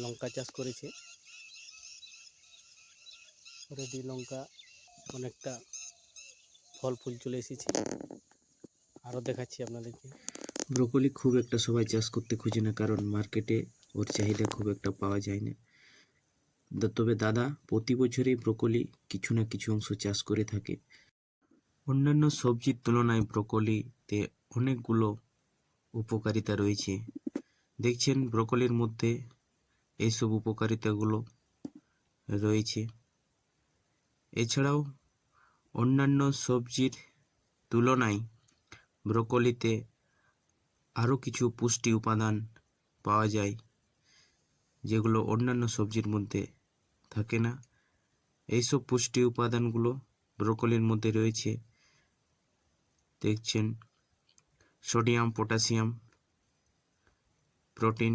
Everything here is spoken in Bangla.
লঙ্কা চাষ করেছে। রেডি লঙ্কা অনেকটা ফল ফুল চলে এসেছে। আরও দেখাচ্ছি আপনাদেরকে। ব্রোকলি খুব একটা সবাই চাষ করতে খোঁজে না, কারণ মার্কেটে ওর চাহিদা খুব একটা পাওয়া যায় না। তবে দাদা প্রতি বছরই ব্রোকলি কিছু না কিছু অংশ চাষ করে থাকে। অন্যান্য সবজির তুলনায় ব্রোকলিতে অনেকগুলো উপকারিতা রয়েছে। দেখছেন ব্রোকলির মধ্যে এইসব উপকারিতাগুলো রয়েছে। এছাড়াও অন্যান্য সবজির তুলনায় ব্রোকলিতে আরও কিছু পুষ্টি উপাদান পাওয়া যায়, যেগুলো অন্যান্য সবজির মধ্যে থাকে না। এইসব পুষ্টি উপাদানগুলো ব্রোকলির মধ্যে রয়েছে। দেখছেন সোডিয়াম, পটাশিয়াম, প্রোটিন,